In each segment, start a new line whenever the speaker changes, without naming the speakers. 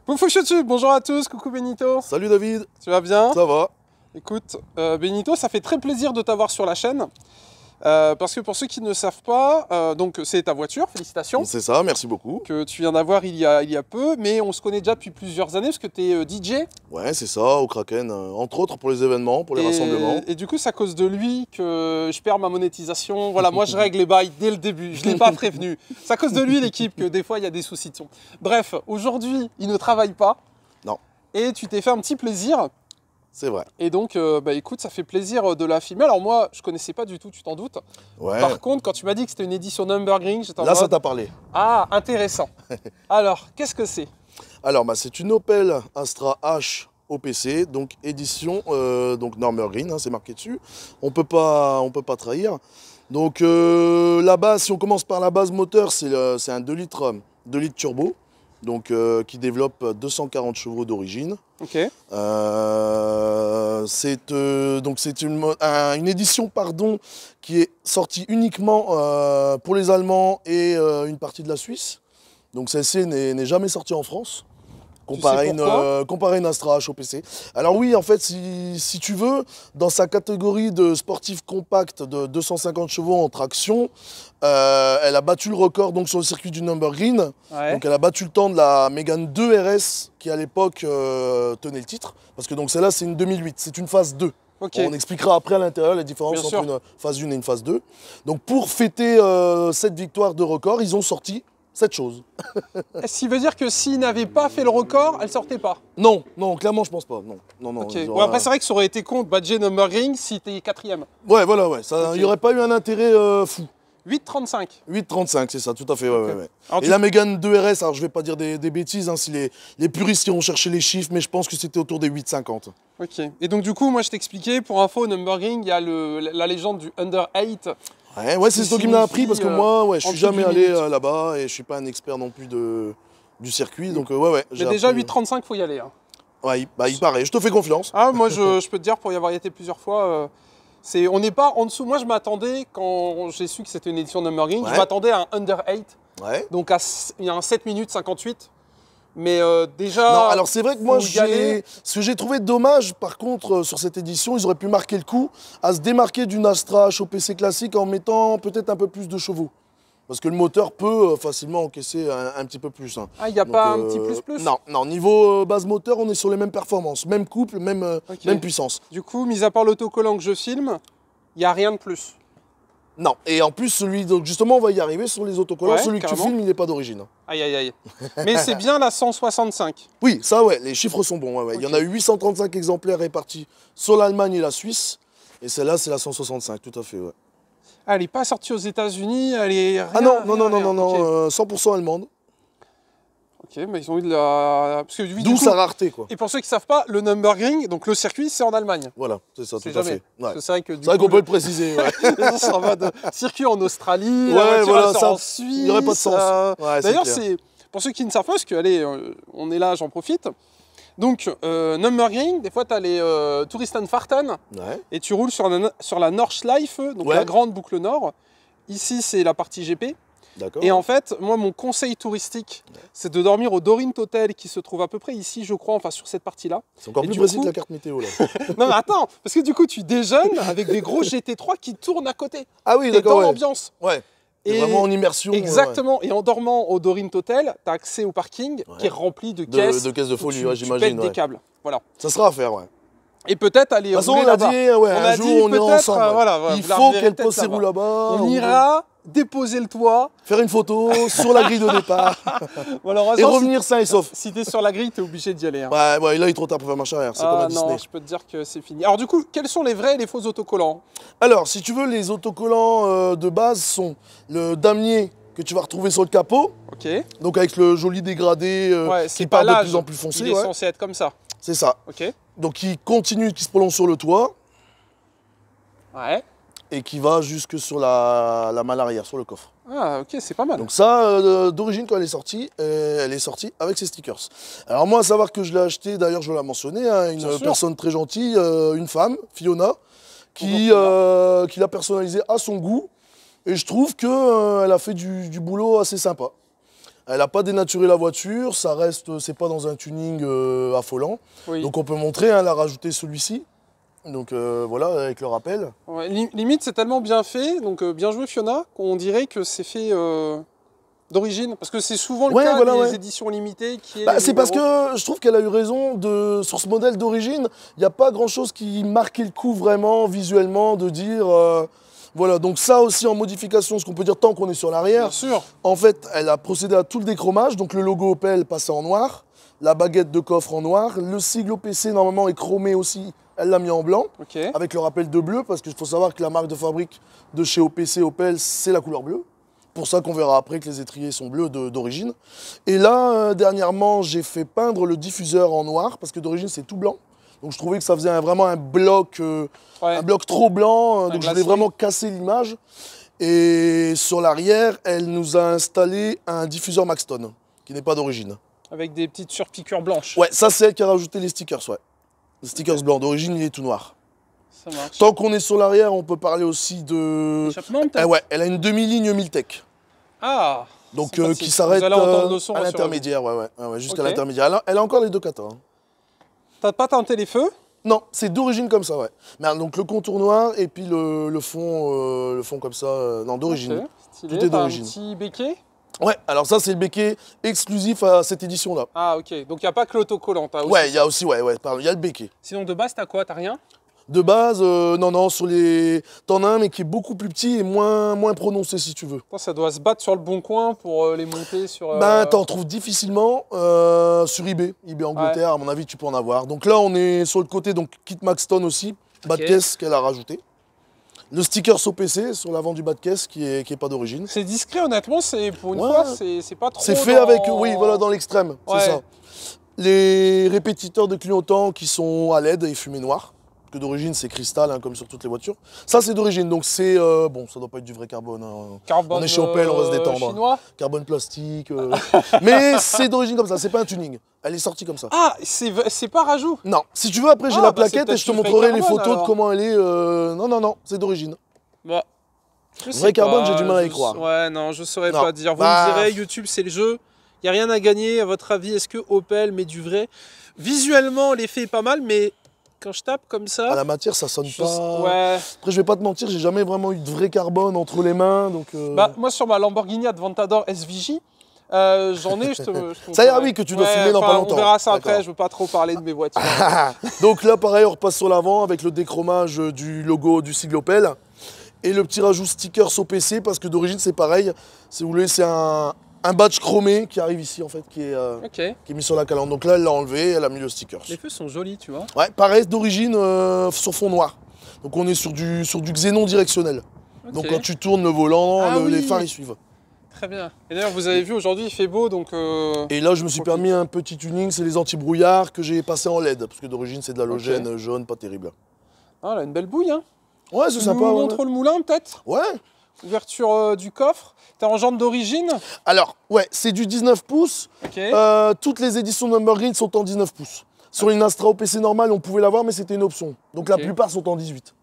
Poufou chouchou, bonjour à tous, coucou Benito.
Salut David.
Tu vas bien?
Ça va?
Écoute, Benito, ça fait très plaisir de t'avoir sur la chaîne. Parce que pour ceux qui ne savent pas, donc c'est ta voiture, félicitations.
C'est ça, merci beaucoup.
Que tu viens d'avoir il y a peu, mais on se connaît déjà depuis plusieurs années parce que tu es DJ.
Ouais, c'est ça, au Kraken, entre autres pour les événements, pour les rassemblements.
Et du coup, c'est à cause de lui que je perds ma monétisation. Voilà, moi je règle les bails dès le début, je ne l'ai pas prévenu. C'est à cause de lui, l'équipe, que des fois il y a des soucis de son. Bref, aujourd'hui, il ne travaille pas.
Non.
Et tu t'es fait un petit plaisir.
C'est vrai.
Et donc, bah écoute, ça fait plaisir de la filmer. Alors moi, je connaissais pas du tout, tu t'en doutes.
Ouais.
Par contre, quand tu m'as dit que c'était une édition Nürburgring, j'étais en
Là,
mode...
ça t'a parlé.
Ah, intéressant. Alors, qu'est-ce que c'est?
Alors, bah, c'est une Opel Astra H OPC, donc édition donc Nürburgring, hein, c'est marqué dessus. On peut pas trahir. Donc, la base, si on commence par la base moteur, c'est un 2 litres turbo. Donc, qui développe 240 chevaux d'origine.
Ok.
C'est une édition qui est sortie uniquement pour les Allemands et une partie de la Suisse. Donc celle-ci n'est jamais sortie en France. Comparé à une Astra H OPC. Alors oui, en fait, si tu veux, dans sa catégorie de sportif compact de 250 chevaux en traction, elle a battu le record donc, sur le circuit du Nürburgring.
Ouais.
Donc elle a battu le temps de la Mégane 2 RS qui à l'époque tenait le titre. Parce que donc celle-là, c'est une 2008, c'est une phase 2.
Okay.
On expliquera après à l'intérieur les différences entre une phase 1 et une phase 2. Donc pour fêter cette victoire de record, ils ont sorti cette chose.
Est-ce qu'il veut dire que s'il n'avait pas fait le record, elle sortait pas?
Non, non, clairement je pense pas. Non.
Okay. Bon, après c'est vrai que ça aurait été con de badger Nürburgring si t'es quatrième.
Ouais, voilà, ouais. Il n'y aurait pas eu un intérêt fou.
8,35.
8,35, c'est ça, tout à fait.
Okay.
Ouais. Et la Mégane 2 RS, alors je vais pas dire des bêtises, hein, si les puristes iront chercher les chiffres, mais je pense que c'était autour des 8,50.
Ok. Et donc du coup, moi je t'expliquais, pour info, au Nürburgring, il y a la légende du Under 8.
Ouais, c'est toi qui me l'as appris parce que moi, je suis jamais allé là-bas et je suis pas un expert non plus du circuit, donc ouais.
Mais déjà 8,35, faut y aller. Hein.
Ouais, il paraît, je te fais confiance.
Ah, moi je peux te dire, pour y avoir été plusieurs fois, on n'est pas en dessous. Moi je m'attendais, quand j'ai su que c'était une édition Nürburgring, je m'attendais à un Under 8.
Ouais.
Donc il y a un 7 minutes 58. Mais déjà.
Non, alors c'est vrai que moi, ce que j'ai trouvé dommage, par contre, sur cette édition, ils auraient pu marquer le coup à se démarquer d'une Astra HOPC classique en mettant peut-être un peu plus de chevaux. Parce que le moteur peut facilement encaisser un petit peu plus. Hein.
Ah, il n'y a pas un petit plus?
Non, niveau base moteur, on est sur les mêmes performances, même couple, même puissance.
Du coup, mis à part l'autocollant que je filme, il n'y a rien de plus.
Non, et en plus, donc justement, on va y arriver sur les autocollants. Celui
carrément.
que tu filmes, il n'est pas d'origine.
Aïe. Mais c'est bien la 165.
Oui, ça, ouais, les chiffres sont bons. Ouais. Okay. Il y en a eu 835 exemplaires répartis sur l'Allemagne et la Suisse. Et celle-là, c'est la 165, tout à fait, ouais.
Ah, elle n'est pas sortie aux États-Unis, elle est. Rien,
ah non,
okay.
100% allemande.
Ok, mais ils ont eu de la.
D'où sa rareté, quoi.
Et pour ceux qui ne savent pas, le Nürburgring, donc le circuit, c'est en Allemagne.
Voilà, c'est ça, tout à fait. Ouais.
C'est vrai
qu'on peut le préciser. Ouais.
C'est en mode circuit en Australie, en Suisse.
Il n'y aurait pas de sens.
D'ailleurs, c'est pour ceux qui ne savent pas, parce que, allez, on est là, j'en profite. Donc, Nürburgring, des fois, tu as les Touristenfahrten, et tu roules sur la Nordschleife, donc la grande boucle nord. Ici, c'est la partie GP. Et en fait, moi, mon conseil touristique, c'est de dormir au Dorint Hotel qui se trouve à peu près ici, je crois, enfin sur cette partie-là.
C'est encore plus précis que la carte météo, là.
Non, mais attends, parce que du coup, tu déjeunes avec des gros GT3 qui tournent à côté.
Ah oui, d'accord.
Dans l'ambiance.
Ouais. Et vraiment en immersion.
Exactement. Et en dormant au Dorint Hotel, tu as accès au parking qui est rempli de caisses.
De caisses de folie, j'imagine.
Tu pètes des câbles. Voilà.
Ça sera à faire, ouais.
Et peut-être aller rouler là-bas.
Un jour, on ira ensemble. Il faut qu'elle pose ses roues là-bas.
On ira déposer le toit.
Faire une photo sur la grille de départ. Et revenir sain et sauf.
Si t'es sur la grille, t'es obligé d'y aller. Hein.
Ouais, là, il est trop tard pour faire marche arrière. C'est comme à Disney.
Non, je peux te dire que c'est fini. Alors du coup, quels sont les vrais et les faux autocollants?
Alors, si tu veux, les autocollants de base sont le damier que tu vas retrouver sur le capot.
Ok.
Donc avec le joli dégradé qui part de plus en plus foncé.
Il est censé être comme ça.
C'est ça.
Ok.
Donc qui continue, qui se prolonge sur le toit.
Ouais.
Et qui va jusque sur la malle arrière, sur le coffre.
Ah ok, c'est pas mal.
Donc ça, d'origine, quand elle est sortie avec ses stickers. Alors moi, à savoir que je l'ai acheté, d'ailleurs je l'ai mentionné, hein, une personne très gentille, une femme, Fiona, qui l'a personnalisé à son goût. Et je trouve qu'elle a fait du boulot assez sympa. Elle n'a pas dénaturé la voiture, ça reste, c'est pas dans un tuning affolant. Oui. Donc on peut montrer, hein, elle a rajouté celui-ci. Donc voilà, avec le rappel.
Ouais, limite, c'est tellement bien fait, donc bien joué Fiona, qu'on dirait que c'est fait d'origine. Parce que c'est souvent le cas des éditions limitées qui est.
C'est parce que je trouve qu'elle a eu raison sur ce modèle d'origine. Il n'y a pas grand-chose qui marquait le coup vraiment visuellement de dire. Voilà, donc ça aussi en modification, ce qu'on peut dire tant qu'on est sur l'arrière.
Bien sûr.
En fait, elle a procédé à tout le déchromage, donc le logo Opel passé en noir, la baguette de coffre en noir, le sigle OPC normalement est chromé aussi, elle l'a mis en blanc, avec le rappel de bleu, parce qu'il faut savoir que la marque de fabrique de chez OPC Opel, c'est la couleur bleue. Pour ça qu'on verra après que les étriers sont bleus d'origine. Et là, dernièrement, j'ai fait peindre le diffuseur en noir, parce que d'origine c'est tout blanc. Donc je trouvais que ça faisait vraiment un bloc trop blanc, donc je voulais vraiment casser l'image. Et sur l'arrière, elle nous a installé un diffuseur Maxton, qui n'est pas d'origine.
Avec des petites surpiqûres blanches.
Ouais, ça c'est elle qui a rajouté les stickers, ouais. Les stickers blancs, d'origine il est tout noir.
Ça marche.
Tant qu'on est sur l'arrière, on peut parler aussi de...
Échappement peut-être
ouais, elle a une demi-ligne Miltech.
Ah.
Donc qui s'arrête à l'intermédiaire, jusqu'à l'intermédiaire. Elle a encore les deux katas. Hein.
T'as pas teinté les feux?
Non, c'est d'origine comme ça, ouais. Mais donc le contour noir et puis le fond comme ça, non, d'origine.
Tout est d'origine. Un petit béquet?
Ouais, alors ça c'est le béquet exclusif à cette édition-là.
Ah ok, donc il n'y a pas que l'autocollant, t'as aussi.
Ouais, il y a aussi, pardon, il y a le béquet.
Sinon de base, t'as quoi? T'as rien?
De base, non, sur les... T'en as un mais qui est beaucoup plus petit et moins prononcé si tu veux.
Ça doit se battre sur le bon coin pour les monter sur...
t'en trouves difficilement sur eBay. eBay Angleterre, à mon avis, tu peux en avoir. Donc là, on est sur le côté, donc kit Maxton aussi, bas de caisse qu'elle a rajouté. Le sticker OPC sur l'avant du bas de caisse qui est pas d'origine.
C'est discret, honnêtement, pour une fois, c'est pas trop...
C'est fait avec, dans l'extrême, c'est ça. Les répétiteurs de clignotants qui sont à LED et fumée noire. Que d'origine c'est cristal, hein, comme sur toutes les voitures. Ça c'est d'origine, donc c'est bon, ça doit pas être du vrai carbone. Hein.
Carbone,
on est chez Opel, on va se détendre.
Chinois.
Carbone plastique. Mais c'est d'origine comme ça, c'est pas un tuning. Elle est sortie comme ça.
Ah, c'est pas rajout?
Non. Si tu veux, après j'ai la plaquette et je te montrerai les photos de comment elle est. Non, c'est d'origine.
Bah,
vrai carbone, j'ai du mal à y croire.
Ouais, non, je saurais pas dire. Vous me direz, YouTube c'est le jeu. Il n'y a rien à gagner. À votre avis, est-ce que Opel met du vrai? Visuellement, l'effet est pas mal, mais quand je tape comme ça...
À la matière, ça sonne pas... Ouais. Après, je vais pas te mentir, j'ai jamais vraiment eu de vrai carbone entre les mains, donc...
Bah, moi, sur ma Lamborghini Aventador SVJ, j'en ai,
ça y est, oui, que tu dois filmer dans pas longtemps.
On verra ça après, je veux pas trop parler de mes voitures.
Donc là, pareil, on repasse sur l'avant avec le déchromage du logo du sigle Opel. Et le petit rajout stickers OPC, parce que d'origine, c'est pareil. Si vous voulez, c'est un badge chromé qui arrive ici en fait, qui est mis sur la calandre. Donc là, elle l'a enlevé, elle a mis le sticker.
Les feux sont jolis, tu vois.
Ouais, pareil, d'origine sur fond noir. Donc on est sur du xénon directionnel. Donc quand tu tournes le volant, les phares ils suivent.
Très bien. Et d'ailleurs, vous avez vu, aujourd'hui, il fait beau, donc...
Et là, je me suis permis un petit tuning, c'est les anti-brouillards que j'ai passé en LED. Parce que d'origine, c'est de l'halogène jaune, pas terrible.
Ah, là, une belle bouille, hein.
Ouais, c'est sympa.
Montre le moulin, peut-être.
Ouais.
Ouverture du coffre. T'es en jambe d'origine?
Alors, ouais, c'est du 19 pouces. Toutes les éditions Number Green sont en 19 pouces. Sur une Astra OPC normale, on pouvait l'avoir, mais c'était une option. Donc la plupart sont en 18.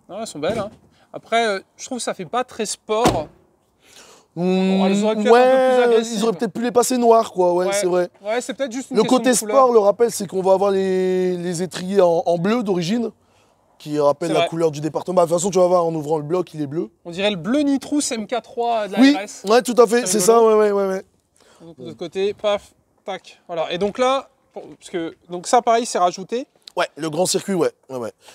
Ah, elles sont belles, hein. Après, je trouve que ça fait pas très sport.
Elles auraient pu être un peu plus agressives. Ils auraient peut-être pu les passer noirs, quoi, ouais. C'est vrai.
Ouais, c'est peut-être juste une
Le
question
côté
de
sport, le rappel, c'est qu'on va avoir les étriers en bleu d'origine, qui rappelle la couleur du département. De toute façon, tu vas voir, en ouvrant le bloc, il est bleu.
On dirait le bleu Nitrous MK3 de la RS.
Ouais, tout à fait, c'est ça, ouais.
Donc, de l'autre côté, paf, tac. Voilà. Et donc là, donc ça, pareil, c'est rajouté.
Ouais, le grand circuit, ouais.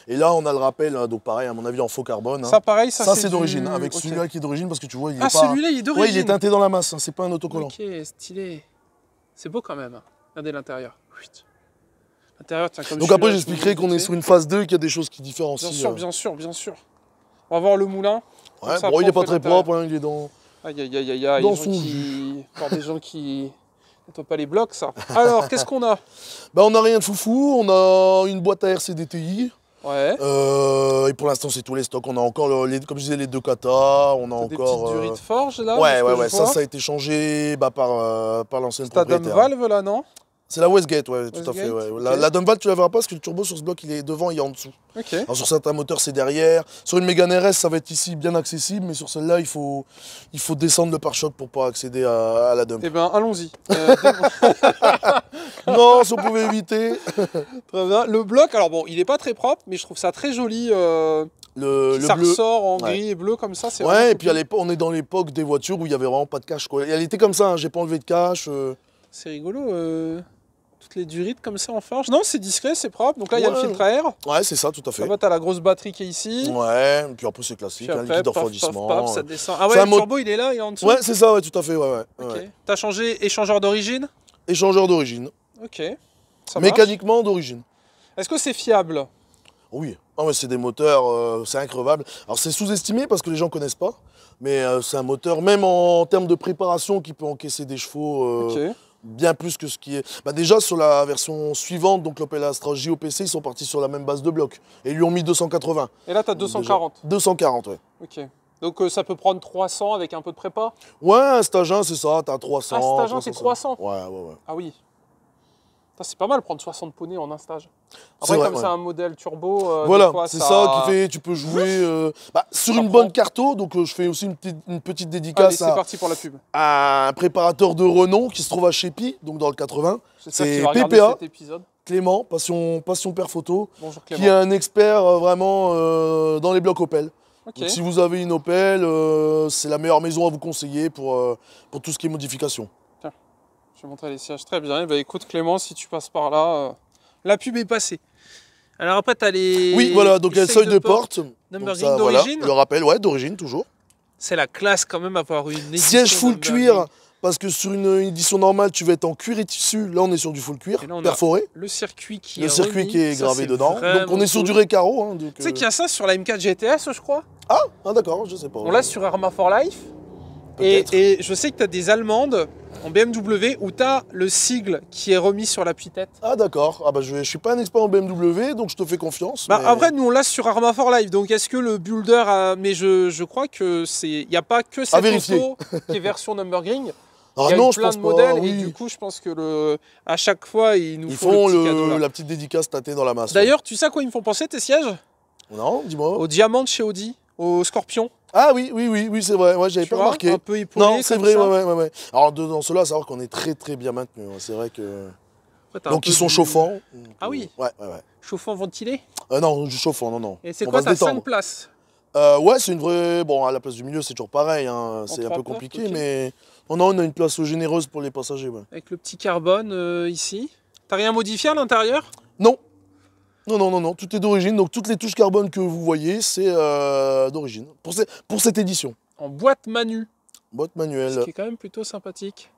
Et là, on a le rappel, donc pareil, à mon avis, en faux carbone.
Ça, pareil,
ça c'est d'origine, avec celui-là qui est d'origine, parce que tu vois, il est pas...
Ah, celui-là, il est d'origine.
Ouais, il est teinté dans la masse, hein, c'est pas un autocollant.
Ok, stylé. C'est beau quand même. Regardez l'intérieur. L'intérieur, tiens, comme
donc après, j'expliquerai qu'on est sur une phase 2 et qu'il y a des choses qui différencient.
Bien sûr. On va voir le moulin.
Ouais, bon, il est pas très propre, hein, il est dans...
Aïe. Dans son jus. Encore des gens qui... nettoient pas les blocs, ça. Alors, qu'est-ce qu'on a?
Bah, on n'a rien de foufou, on a une boîte à RC DTI.
Ouais.
Et pour l'instant, c'est tous les stocks. On a encore, comme je disais, les deux katas. On a encore.
Des petites durées de forge, là?
Ouais. Ça a été changé par l'ancienne propriétaire.
T'as Dame Valve, là, non?
C'est la Westgate, ouais, tout à
Westgate,
fait. Ouais.
ok.
La Dumval, tu la verras pas parce que le turbo sur ce bloc, il est devant, il est en dessous.
Ok.
Alors sur certains moteurs, c'est derrière. Sur une Mégane RS, ça va être ici bien accessible, mais sur celle-là, il faut descendre le pare-choc pour pouvoir accéder à la Dump.
Eh ben, allons-y.
Non, si on pouvait éviter.
Très bien. Le bloc, alors bon, il est pas très propre, mais je trouve ça très joli.
Le
ça
bleu.
ressort en
Ouais.
gris et bleu comme ça.
Ouais, et puis on est dans l'époque des voitures où il y avait vraiment pas de cache, quoi. Elle était comme ça, hein, j'ai pas enlevé de cache.
C'est rigolo. Toutes les durites comme ça en forge. Non, c'est discret, c'est propre. Donc là, il y a le filtre à air.
Ouais, c'est ça, tout à fait.
Là-bas, t'as la grosse batterie qui est ici.
Ouais, et puis après c'est classique,
Puis
un
après,
liquide de
paf,
refroidissement.
paf, paf, ça descend. Ah
C'est
ouais,
un
le
mot-
turbo, il est là, il est en dessous.
Ouais, c'est ça, ouais, tout à fait, ouais.
Ok.
Ouais.
T'as changé échangeur d'origine.
Échangeur d'origine.
Ok. Ça marche.
Mécaniquement d'origine.
Est-ce que c'est fiable?
Oui. Ah ouais, c'est des moteurs, c'est increvable. Alors c'est sous-estimé parce que les gens connaissent pas, mais c'est un moteur, même en termes de préparation, qui peut encaisser des chevaux
Ok.
bien plus que ce qui est. Bah déjà sur la version suivante, donc l'Opel Astra JOPC, ils sont partis sur la même base de bloc et ils lui ont mis 280.
Et là, t'as 240.
240, ouais.
Ok. Donc ça peut prendre 300 avec un peu de prépa.
Ouais, un stage 1, c'est ça, t'as 300.
Un stage 1, c'est 300.
Ouais.
Ah oui. Putain, c'est pas mal prendre 60 poneys en un stage.
C'est
Après,
vrai,
comme
ouais.
c'est un modèle turbo, des
Voilà,
fois,
c'est ça qui fait, tu peux jouer sur
Ça
une
prend.
bonne carto, donc je fais aussi une petite
Allez,
dédicace
c'est parti pour la pub.
à un préparateur de renom qui se trouve à Chépy, donc dans le 80.
J'espère qu'il
C'est
va regarder
PPA,
cet épisode.
Passion Père Photo,
Bonjour
qui est
Clément.
un expert vraiment dans les blocs Opel.
Ok.
Donc si vous avez une Opel, c'est la meilleure maison à vous conseiller pour tout ce qui est modification.
Je vais montrer les sièges. Très bien. Eh ben, écoute Clément, si tu passes par là, la pub est passée. Alors après, tu as les.
Oui, voilà, donc il y a le
les
seuil de
porte.
porte.
Numbering
Donc ça, voilà,
d'origine.
le rappel, ouais, d'origine toujours.
C'est la classe quand même avoir une édition
Siège full
numbering.
cuir, parce que sur une édition normale, tu vas être en cuir et tissu. Là, on est sur du full cuir,
Et là, on a
perforé.
Le circuit qui
Le
est
circuit
remis.
qui est
Ça,
gravé
c'est
dedans. Donc
vraiment
on est sur
cool.
du Recaro. Hein,
Tu sais qu'il y a ça sur la M4 GTS, je crois.
Ah, d'accord, je sais pas.
On l'a sur Arma for Life.
Peut-être.
Et je sais que tu as des allemandes en BMW où tu as le sigle qui est remis sur l'appui-tête.
Ah d'accord, ah bah je suis pas un expert en BMW, donc je te fais confiance.
Bah,
mais-
après, nous on l'a sur Arma for Life, donc est-ce que le builder a... Mais je crois que c'est... Il n'y a pas que cette
vérifier.
auto qui est version Nürburgring.
Ah
Il y a
non,
eu
je
plein
pense
de
pas.
modèles
oui.
et du coup je pense que à chaque fois ils nous
Ils
font
font
le petit cadeau là.
la petite dédicace tâtée dans la masse.
D'ailleurs, tu sais à quoi ils me font penser tes sièges?
ouais. Non, dis-moi.
Au diamant de chez Audi, au Scorpion.
Ah oui, c'est vrai, ouais, j'avais
Tu
pas
vois,
remarqué.
un peu épaulé
Non, c'est
comme
vrai,
ça.
ouais. Alors dans cela, à savoir qu'on est très très bien maintenu. Hein. C'est vrai que.
Après, t'as un
Donc
peu
ils sont
du-
chauffants.
Ah oui.
Ouais.
Chauffant ventilé.
Non, du chauffant, non.
Et c'est
On
quoi
va se
ta 5
détendre.
places?
Ouais, c'est une vraie. Bon, à la place du milieu, c'est toujours pareil. Hein. C'est un
trois
peu
portes,
compliqué,
ok.
mais. Non, on a une place généreuse pour les passagers. Ouais.
Avec le petit carbone ici. T'as rien modifié à l'intérieur?
Non. Tout est d'origine. Donc toutes les touches carbone que vous voyez, c'est d'origine. Pour cette édition.
En boîte manu.
Boîte
Ce
manuelle.
qui est quand même plutôt sympathique.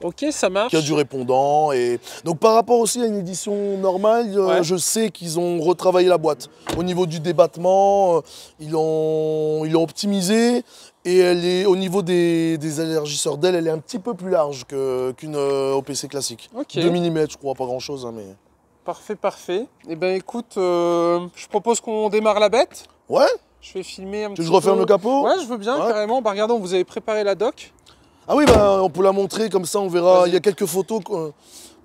Ok, ça marche.
Qui a du répondant. Et... Donc par rapport aussi à une édition normale,
Ouais.
je sais qu'ils ont retravaillé la boîte. Au niveau du débattement, ils l'ont optimisé. Et elle est, au niveau des élargisseurs d'aile, elle est un petit peu plus large qu'une OPC classique.
Ok.
2 mm, je crois, pas grand chose. Hein, mais...
Parfait. Eh ben écoute, je propose qu'on démarre la bête.
Ouais.
Je vais filmer un
Tu
petit
veux que je referme
peu.
le capot?
Ouais, je veux bien,
Ouais.
carrément. Bah regardons, vous avez préparé la doc.
Ah oui, bah, on peut la montrer, comme ça on verra.
Vas-y.
Il y a quelques photos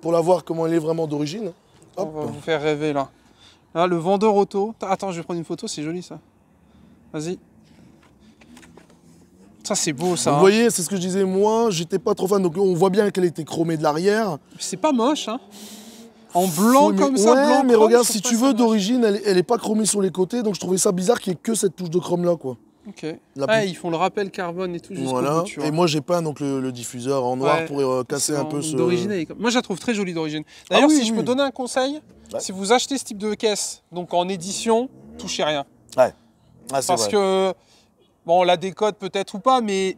pour la voir comment elle est vraiment d'origine.
On
Hop.
va vous faire rêver là. Là, le vendeur auto. Attends, je vais prendre une photo, c'est joli ça. Vas-y. Ça, c'est beau ça.
Vous
hein.
voyez, c'est ce que je disais, moi, j'étais pas trop fan. Donc on voit bien qu'elle était chromée de l'arrière.
C'est pas moche, hein. En blanc
Oui, mais-
comme ça,
ouais,
blanc
mais
chrome,
regarde,
je
si
trouve
tu
pas ça
veux,
moche.
d'origine, elle est pas chromée sur les côtés. Donc je trouvais ça bizarre qu'il y ait que cette touche de chrome là, quoi.
Ok.
La
Ouais,
plus-
ils font le rappel carbone et tout jusqu'au
Voilà.
bout, tu vois.
Et moi, j'ai peint donc le diffuseur en noir
Ouais.
pour casser un peu ce.
D'origine, elle est comme- moi je la trouve très jolie d'origine. D'ailleurs,
oui,
si je
oui.
peux donner un conseil,
Ouais.
si vous achetez ce type de caisse, donc en édition, touchez rien.
Ouais. Ah, c'est
Parce
vrai.
que, bon, on la décode peut-être ou pas, mais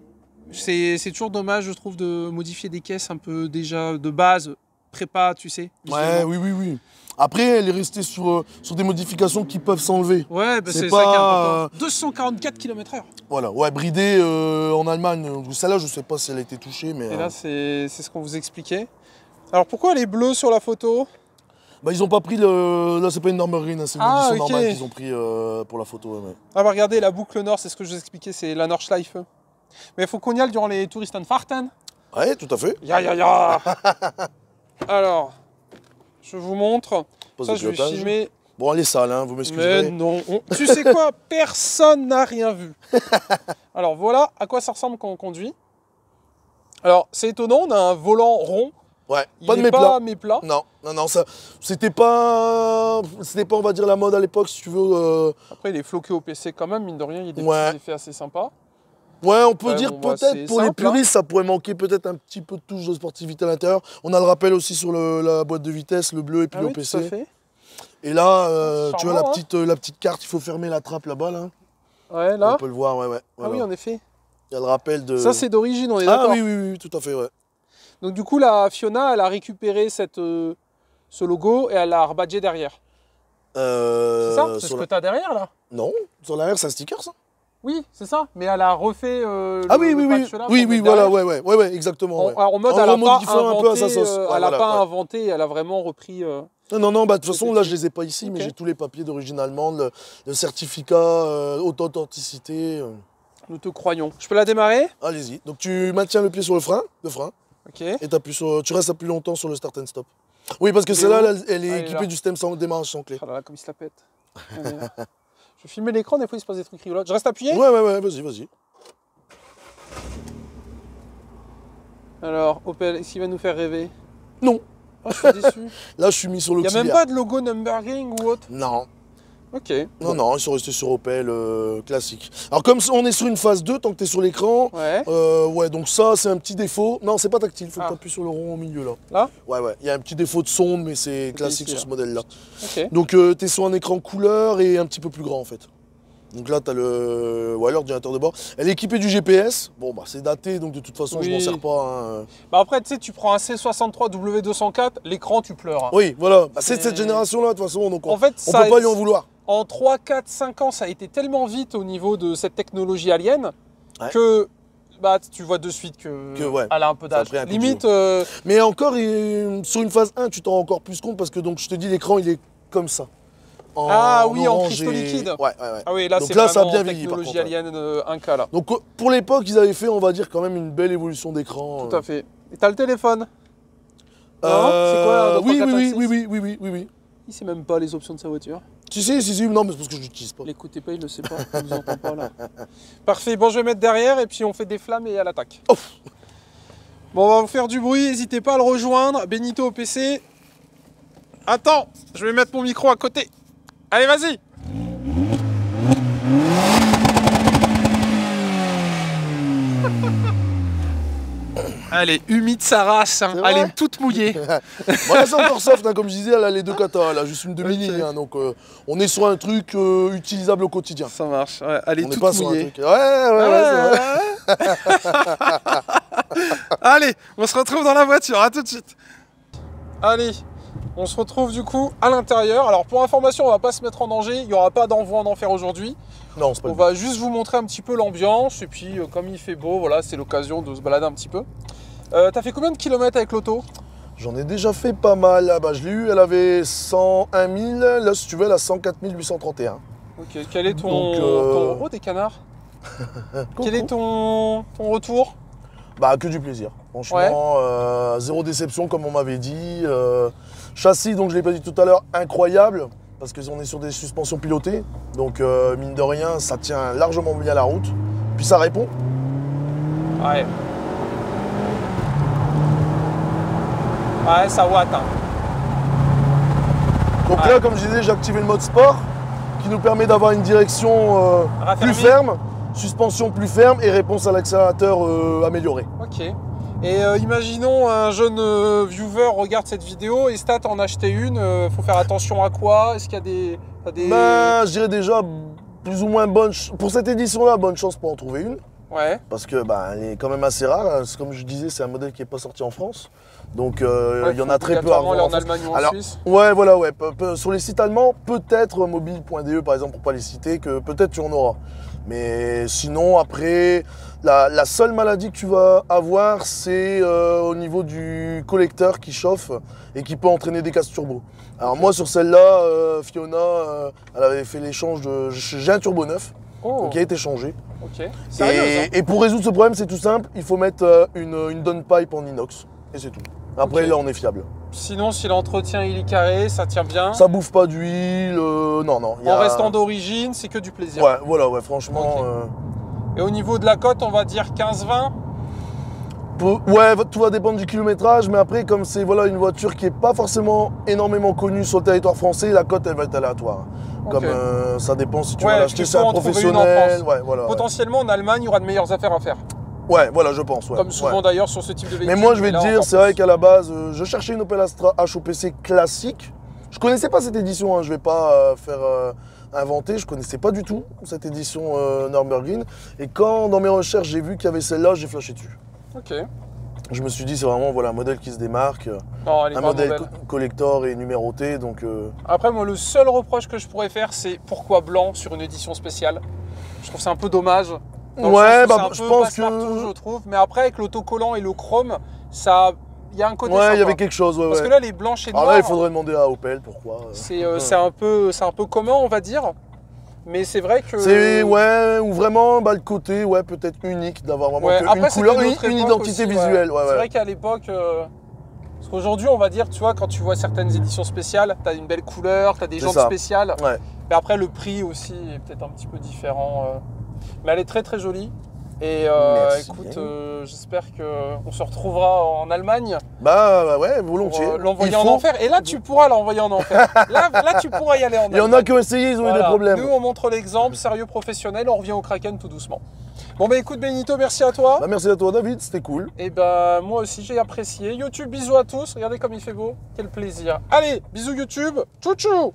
c'est toujours dommage, je trouve, de modifier des caisses un peu déjà de base, prépa, tu sais.
Ouais,
visuellement.
oui. Après, elle est restée sur des modifications qui peuvent s'enlever.
Ouais, bah,
C'est
c'est
pas,
ça qui est important. 244 km/h.
Voilà, ouais, bridée en Allemagne. Celle-là, je sais pas si elle a été touchée, mais.
Et là, c'est ce qu'on vous expliquait. Alors pourquoi elle est bleue sur la photo?
Bah, ils ont pas pris le. Là, c'est pas une Nürburgring, hein, c'est une
Ah,
édition
ok.
normale qu'ils ont pris pour la photo. Ouais.
Ah bah regardez, la boucle nord, c'est ce que je vous expliquais, c'est la Nordschleife. Mais il faut qu'on y aille durant les Touristenfahrten.
Ouais, tout à fait.
Ya. Alors, je vous montre.
Pose
Ça,
de
je vais
pilotage.
filmer.
Bon, elle est sale, hein, vous m'excuserez.
Mais non, tu sais quoi? Personne n'a rien vu. Alors voilà à quoi ça ressemble quand on conduit. Alors c'est étonnant, on a un volant rond.
Ouais,
Il
pas de
est
méplat.
pas méplat.
Non, ça, c'était pas, on va dire, la mode à l'époque, si tu veux.
Après, il est floqué au PC quand même, mine de rien, il y a des petits effets assez sympas.
Ouais, on peut dire
bon, bah,
peut-être pour
simple,
les puristes, ça pourrait manquer peut-être un petit peu de touche de sportivité à l'intérieur. On a le rappel aussi sur la boîte de vitesse, le bleu et puis le
oui,
PC.
tout à fait.
Et là, tu vois
charmant,
la petite carte, il faut fermer la trappe là-bas. Là.
Ouais, là.
On peut le voir, ouais.
Ah oui, en effet.
Il y a le rappel de...
Ça, c'est d'origine, on est d'accord.
Ah oui, tout à fait, ouais.
Donc du coup, la Fiona, elle a récupéré ce logo et elle l'a rebadgé derrière. C'est ça? C'est ce que tu as derrière, là?
Non, sur l'arrière, c'est un sticker, ça?
Oui, c'est ça. Mais elle a refait le patch là
oui, voilà, ouais, exactement.
En mode, elle n'a pas inventé,
un peu à sa sauce.
elle n'a pas inventé, elle a vraiment repris...
Non, bah, de toute façon, là, je les ai pas ici, mais j'ai tous les papiers d'origine allemande, le certificat, authenticité.
Nous te croyons. Je peux la démarrer?
Allez-y. Donc, tu maintiens le pied sur le frein.
Ok.
Et tu restes plus longtemps sur le start and stop. Oui, parce que celle-là, elle est équipée du système sans démarrage sans clé.
Ah là là, comme il se la pète. Je vais filmer l'écran, des fois il se passe des trucs rigolotes. Je reste appuyé?
Ouais, vas-y.
Alors, Opel, est-ce qu'il va nous faire rêver?
Non.
Oh, je suis déçu.
Là, je suis mis sur
Il n'y
l'auxiliaire.
a même pas de logo Nürburgring ou autre?
Non.
Ok.
Non, ils sont restés sur Opel classique. Alors comme on est sur une phase 2, tant que tu es sur l'écran, donc ça c'est un petit défaut. Non, c'est pas tactile, il faut que tu appuies sur le rond au milieu là.
Là?
Ouais, il y a un petit défaut de sonde, mais c'est classique sur ce modèle là.
Ok.
Donc tu es sur un écran couleur et un petit peu plus grand en fait. Donc là tu as l'ordinateur de bord. Elle est équipée du GPS. Bon bah c'est daté donc de toute façon je m'en sers pas. Hein.
Bah après tu sais tu prends un C63 W204, l'écran tu pleures. Hein.
Oui voilà, c'est de cette génération là de toute façon donc on peut pas lui en vouloir.
En 3, 4, 5 ans, ça a été tellement vite au niveau de cette technologie alien que bah, tu vois de suite qu'elle a un peu d'âge. Limite.
Mais encore, sur une phase 1, tu t'en rends encore plus compte parce que donc, je te dis, l'écran il est comme ça.
En cristaux liquides.
Ouais.
Ah oui, là c'est
vraiment
bien vieilli, technologie alien 1K là.
Donc pour l'époque, ils avaient fait, on va dire, quand même une belle évolution d'écran.
Tout à fait. Et t'as le téléphone? C'est quoi?
Oui.
Il sait même pas les options de sa voiture.
Si, non, mais c'est parce que je l'utilise pas.
L'écoutez pas, il le sait pas, il nous entend pas là. Parfait, bon je vais mettre derrière et puis on fait des flammes et à l'attaque.
Oh.
Bon, on va vous faire du bruit, n'hésitez pas à le rejoindre. Benito au PC. Attends, je vais mettre mon micro à côté. Allez, vas-y. Elle est humide sa race, hein. Elle est toute mouillée.
Bon, là c'est encore soft, hein, comme je disais, elle a les deux katas, elle a juste une demi-ligne, hein, donc on est sur un truc utilisable au quotidien.
Ça marche, ouais, elle est toute
pas
mouillée.
Sur un truc... Ouais.
Allez, on se retrouve dans la voiture, à tout de suite. Allez, on se retrouve du coup à l'intérieur. Alors pour information, on va pas se mettre en danger, il n'y aura pas d'envoi en enfer aujourd'hui.
Non, c'est pas
on va juste vous montrer un petit peu l'ambiance et puis comme il fait beau, voilà, c'est l'occasion de se balader un petit peu. T'as fait combien de kilomètres avec l'auto?
J'en ai déjà fait pas mal. Ah bah, je l'ai eu, elle avait 101 000. Là, si tu veux, elle a 104 831.
Ok, quel est ton... Oh, des canards. Quel est ton retour?
Bah, que du plaisir. Franchement, zéro déception, comme on m'avait dit. Châssis, donc je l'ai pas dit tout à l'heure, incroyable. Parce qu'on est sur des suspensions pilotées. Donc, mine de rien, ça tient largement bien la route. Puis ça répond.
Ouais. Ouais, ça watt. Hein.
Donc là, comme je disais, j'ai activé le mode sport qui nous permet d'avoir une direction plus ferme, suspension plus ferme et réponse à l'accélérateur améliorée.
Ok. Et imaginons un jeune viewer regarde cette vidéo et Stat en acheter une. Faut faire attention à quoi? Est-ce qu'il y a des...
Ben, je dirais déjà plus ou moins bonne pour cette édition-là, bonne chance pour en trouver une.
Ouais.
Parce que elle est quand même assez rare. Comme je disais, c'est un modèle qui n'est pas sorti en France. Donc il y en a très peu à voir.
En Allemagne ou en Suisse.
Ouais, voilà, ouais. Sur les sites allemands, peut-être mobile.de par exemple, pour ne pas les citer, que peut-être tu en auras. Mais sinon, après, la seule maladie que tu vas avoir, c'est au niveau du collecteur qui chauffe et qui peut entraîner des casses turbo. Alors moi, sur celle-là, Fiona, elle avait fait l'échange de... J'ai un turbo neuf qui a été changé.
Ok. Sérieux,
et pour résoudre ce problème, c'est tout simple, il faut mettre une downpipe en inox. Et c'est tout. Après, là, on est fiable.
Sinon, si l'entretien il est carré, ça tient bien.
Ça bouffe pas d'huile, non.
En restant d'origine, c'est que du plaisir.
Ouais, voilà, ouais, franchement.
Okay. Et au niveau de la cote, on va dire 15-20 ?
Ouais, tout va dépendre du kilométrage, mais après, comme c'est voilà, une voiture qui n'est pas forcément énormément connue sur le territoire français, la cote, elle va être aléatoire. Okay. Comme ça dépend si tu vas l'acheter chez un professionnel. Ouais, voilà,
potentiellement, en Allemagne, il y aura de meilleures affaires à faire.
Ouais, voilà, je pense. Ouais.
Comme souvent d'ailleurs sur ce type de véhicule.
Mais moi, je vais te dire, c'est vrai qu'à la base, je cherchais une Opel Astra HOPC classique. Je connaissais pas cette édition, hein, je vais pas faire inventer, je connaissais pas du tout cette édition Nürburgring. Et quand, dans mes recherches, j'ai vu qu'il y avait celle-là, j'ai flashé dessus.
Ok.
Je me suis dit, c'est vraiment voilà, un modèle qui se démarque, un modèle collector et numéroté. Donc,
Après, moi, le seul reproche que je pourrais faire, c'est pourquoi blanc sur une édition spéciale. Je trouve que c'est un peu dommage.
Ouais, bah, je pense que.
Je trouve. Mais après, avec l'autocollant et le chrome, ça. Il y a un côté.
Ouais, il y avait quelque chose. Ouais,
parce que là, les blanches et noirs.
Là, il faudrait demander à Opel pourquoi.
C'est un peu commun, on va dire. Mais c'est vrai que.
C'est, ouais, ou vraiment le côté, ouais, peut-être unique, d'avoir vraiment une couleur, une identité visuelle. Ouais.
C'est vrai qu'à l'époque. Parce qu'aujourd'hui, on va dire, tu vois, quand tu vois certaines éditions spéciales, tu as une belle couleur, tu as des jantes spéciales.
Ouais.
Mais après, le prix aussi est peut-être un petit peu différent. Mais elle est très très jolie. Et écoute, j'espère qu'on se retrouvera en Allemagne.
Bah ouais, volontiers.
L'envoyer en enfer. Et là, tu pourras l'envoyer en enfer. Là, tu pourras y aller en enfer.
Il y en a qui ont essayé, ils ont eu des problèmes.
Nous, on montre l'exemple, sérieux professionnel, on revient au Kraken tout doucement. Bon, bah écoute, Benito, merci à toi.
Bah, merci à toi, David, c'était cool.
Et bah, moi aussi, j'ai apprécié. YouTube, bisous à tous. Regardez comme il fait beau. Quel plaisir. Allez, bisous YouTube. Tchou tchou.